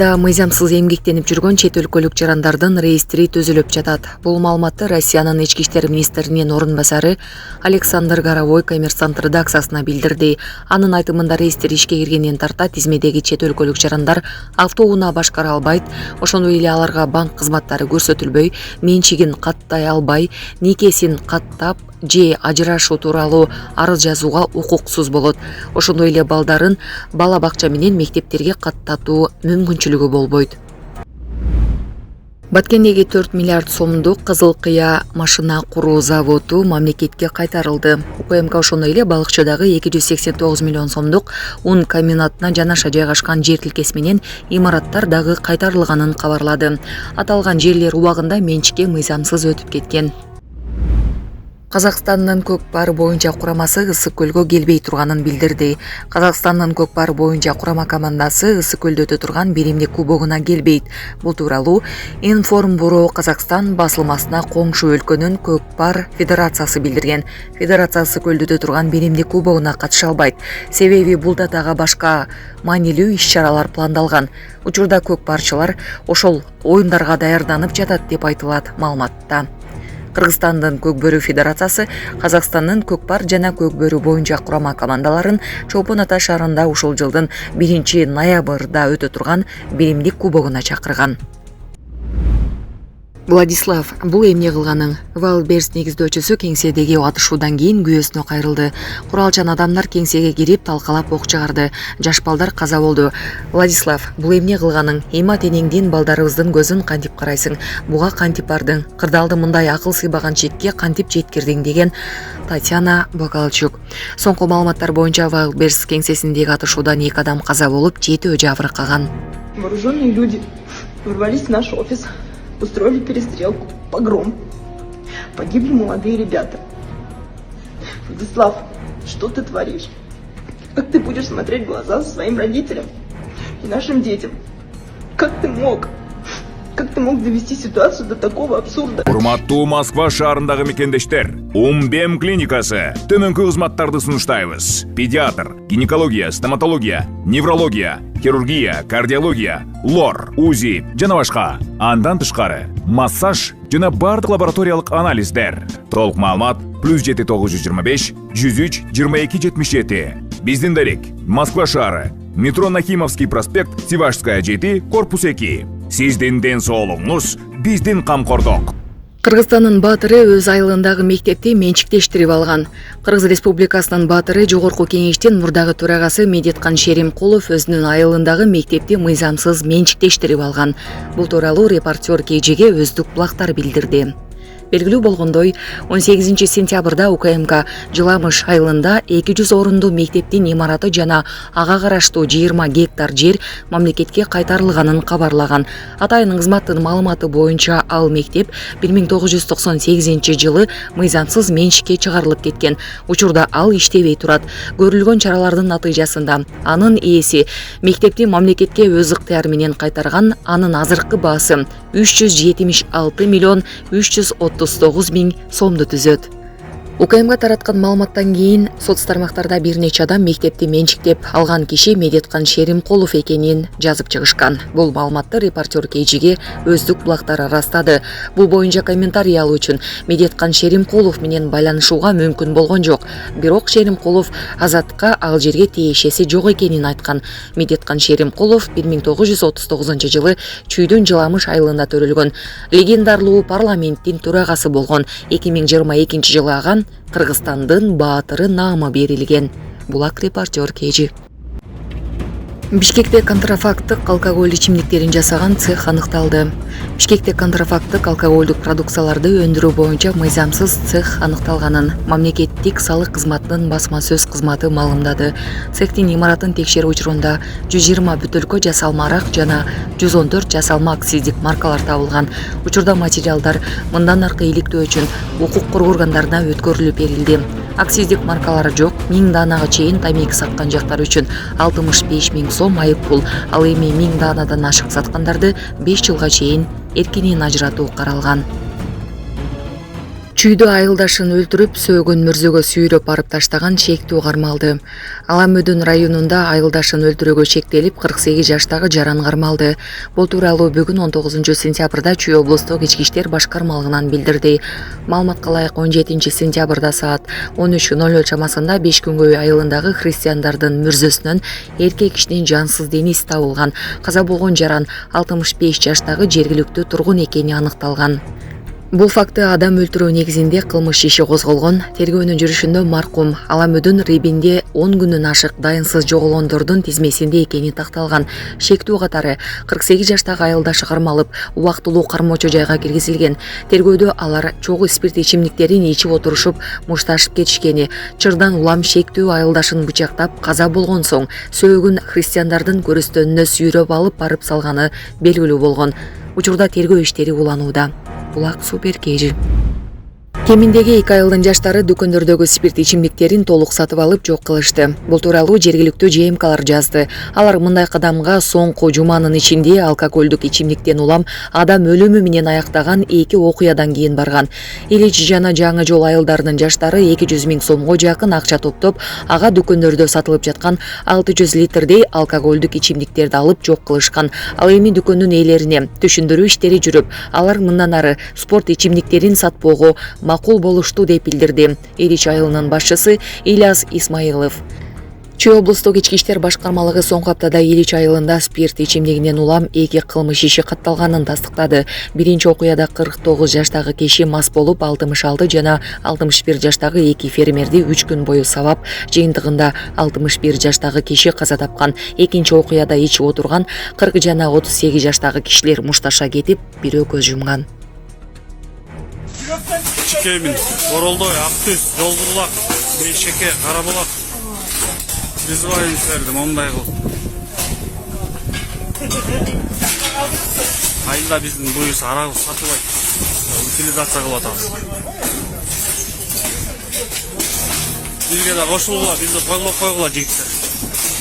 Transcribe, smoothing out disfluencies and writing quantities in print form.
Россияда мыйзамсыз эмгектенип жүргөн чет өлкөлүк жарандардын реестри түзүлүп жатат. Бул маалыматты Россиянын ички иштер министринин орун басары Александр Горовой Коммерсант редакциясына билдирди. Анын айтымында реестр ишке киргенден тарта тизмедеги чет өлкөлүк жарандар автоунаа башкара албайт, ошондой эле аларга банк кызматтары көрсөтүлбөй, менчигин каттай албай, никесин каттап же ажырашуу тууралуу арыз жазууга укуксуз болот. Ошондой эле балдарын бала бакча менен мектептерге каттатуу мүмкүнчүлүгү болбойт. Баткендеги 4 миллиард сомдук Кызыл Кыя машина куруу заводу мамлекетке кайтарылды. УКМК ошондой эле балыкчыдагы 289 миллион сомдук ун комбинатына жанаша жайгашкан жер тилкеси менен имараттар дагы кайтарылганын кабарлады. Аталган жерлер убагында менчикке мыйзамсыз өтүп кеткен. Казакстандын көк бар боюнча курамасы Ысык көлгө келбей турганын билдирди. Казакстандын көк бар боюнча курама командасы Ысык көлдө өтө турган биримдик кубогуна келбейт. Бул тууралуу Информбюро Казакстан басылмасына коңшу өлкөнүн көк бар федерациясы билдирген. Федерация Ысык көлдө өтө турган биримдик кубогуна катыша албайт. Себеби бул датага башка маанилүү иш-чаралар пландалган. Учурда көк барчылар ошол оюндарга даярданып жатат деп айтылат маалыматта. Кыргызстандын Көкбөрү федерациясы Казакстандын көк бар жана көкбөрү боюнча курама командаларын Чолпон Ата шаарында ушул жылдын 1-ноябрда өтө турган биримдик кубогуна чакырган. Владислав, бул эмне кылганың? Валберс негиздөөчүсү кеңседеги атышуудан кийин күйөөсүнө кайрылды. Куралчан адамдар кеңсеге кирип талкалап ок чыгарды. Жаш балдар каза болду. Владислав, бул эмне кылганың? Эми ата-энеңдин балдарыбыздын көзүн кантип карайсың? Буга кантип бардың? Кырдаалды мындай акыл сыйбаган четке кантип жеткирдиң деген Татьяна Бакалчук. Соңку маалыматтар боюнча Валберс кеңсесиндеги атышуудан 2 адам каза болуп, 7 жабыркаган. Вооруженные люди ворвались в наш офис. Устроили перестрелку, погром. Погибли молодые ребята. Владислав, что ты творишь? Как ты будешь смотреть в глаза своим родителям и нашим детям? Как ты мог? Как ты мог довести ситуацию до такого абсурда? Урматтуу Москва шаарындагы мекендештер, Умбем клиникасы төмөнкү кызматтарды сунуштайбыз. Педиатр, гинекология, стоматология, неврология, хирургия, кардиология, лор, УЗИ жана башка. Андан тышкары массаж жана бардык лабораториялык анализдер. Толук маалымат +7 925 103 22 77. Биздин дарек Москва шаары, метро Нахимовский проспект, Сивашская 7, корпус 2. Сиздин ден соолугуңуз биздин камкордук. Кыргызстандын баатыры өз айылындагы мектепти менчиктештирип алган. Кыргыз Республикасынын баатыры Жогорку Кеңештин мурдагы төрагасы Медеткан Шеримкулов өзүнүн айылындагы мектепти мыйзамсыз менчиктештирип алган. Бул тууралуу репортер KG'ге өздүк булактар билдирди. Белгилүү болгондой, 18 сентябрда УКМК Жыламыш айылында 200 орунду мектептин имараты жана ага караштуу 20 гектар жер мамлекетке кайтарылганын кабарлаган. Атайын кызматтын маалыматы боюнча ал мектеп 1998 жылы мыйзамсыз менчикке чыгарылып кеткен. Учурда ал иштебей турат. Көрүлгөн чаралардын натыйжасында анын ээси мектепти мамлекетке өз ыктыяры менен кайтарган. Анын азыркы баасы 376 миллион 339 миң сомду түзөт. УКМга тараткан маалыматтан кийин соц тармактарда бир нече адам мектепти менчиктеп алган киши Медеткан Шеримкулов экенин жазып чыгышкан. Бул маалыматты репортер KG'ге өздүк булактар ырастады. Бул боюнча комментарий алуу үчүн Медеткан Шеримкулов менен байланышууга мүмкүн болгон жок. Бирок Шеримкулов Азатка ал жерге тиешеси жок экенин айткан. Медеткан Шеримкулов 1939 жылы Чүйдүн Жыламыш айылында төрөлгөн. Легендарлуу парламенттин төрагасы болгон. 2022 жылы ага Кыргызстандын баатыры наамы берилген. Булак репортер KG. Бишкекте контрафакттык алкоголь ичимдиктерин жасаган цех аныкталды. Бишкекте контрафакттык алкоголдук продукцияларды өндүрүү боюнча мыйзамсыз цех аныкталганын мамлекеттик салык кызматынын басма сөз кызматы маалымдады. Цехтин имаратын текшерүү учурунда 120 бүтөлкө жасалма арак жана 114 жасалма акциздик маркалар табылган. Учурда материалдар мындан аркы иликтөө үчүн укук коргоо органдарына өткөрүлүп берилди. Акциздик маркалары жок 1000 данага чейин тамеки саткан жактар үчүн 65 миң сом айып пул, ал эми 1000 данадан ашык саткандарды 5 жылга чейин эркинен ажыратуу каралган. Чүйдө айылдашын өлтүрүп, сөөгөн мөрзөгө сүйрөп барып таштаган шектүү кармалды. Аламөдүн районунда айылдашын өлтүрүүгө шектелип 48 жаштагы жаран кармалды. Бул тууралуу бүгүн 19 сентябрда Чүй облустук ички иштер башкармалыгынан билдирди. Маалыматка ылайык 17 сентябрда саат 13:00 чамасында 5 күнгөй айылындагы христиандардын мүрзөсүнөн эркек кишинин жансыз денеси табылган. Каза болгон жаран 65 жаштагы жергиликтүү тургун экени аныкталган. Бул факты адам өлтүрүү негизинде кылмыш иши козголгон. Тергөөнүн жүрүшүндө маркум Аламөдүн Рибинде 10 күндөн ашык дайынсыз жоголгондордун тизмесинде экени такталган. Шектүү катары 48 жаштагы айылдашы кармалып, убактылуу кармоочо жайга киргизилген. Тергөөдө алар чогуу спирт ичимдиктерин ичип отурушуп, мушташып кетишкени, чырдан улам шектүү айылдашын бычактап каза болгон соң сөөгүн христиандардын көрүстөнүнө сүйрөп алып барып салганы белгилүү болгон. Учурда тергөө иштери уланууда. Булак Суперкежи. Кеминдеги 2 айылдын жаштары дүкөндөрдөгү спирт ичимдиктерин толук сатып алып жок кылышты. Бул тууралуу жергиликтүү ЖМКлар жазды. Алар мындай кадамга соңку жуманын ичинде алкоголдук ичимдиктен улам адам өлүмү менен аяктаган 2 окуядан кийин барган. Илич жана Жаңы Жол айылдарынын жаштары 200 000 сомго жакын акча топтоп, ага дүкөндөрдө сатылып жаткан 600 литрдей алкоголдук ичимдиктерди алып жок кылышкан. Ал эми дүкөндүн ээлерине түшүндүрүү иштери жүрүп, алар мындан ары спорт ичимдиктерин сатпоого макул болушту деп билдирди Илич айылынын башчысы Ильяс Исмаилов. Чүй облустук ички иштер башкармалыгы соңку аптада Илич айылында спирт ичимдигинен улам 2 кылмыш иши катталганын тастыктады. Биринчи окуяда 49 жаштагы киши мас болуп 66 жана 61 жаштагы 2 фермерди 3 күн бою сабап, жыйынтыгында 61 жаштагы киши каза тапкан. Экинчи окуяда ичип отурган 40 жана 38 жаштагы кишилер мушташа кетип, бирөө көз жумган. Чекемин, Оролдой, Актүз, Жолбурлак, Мешеке, Карабулак. Призываем силерди мондай кылып. Айында биздин буюс арабыз сатылбайт. Утилизация кылып атабыз. Бизге да кошулгула, бизди койлоп койгула жигиттер.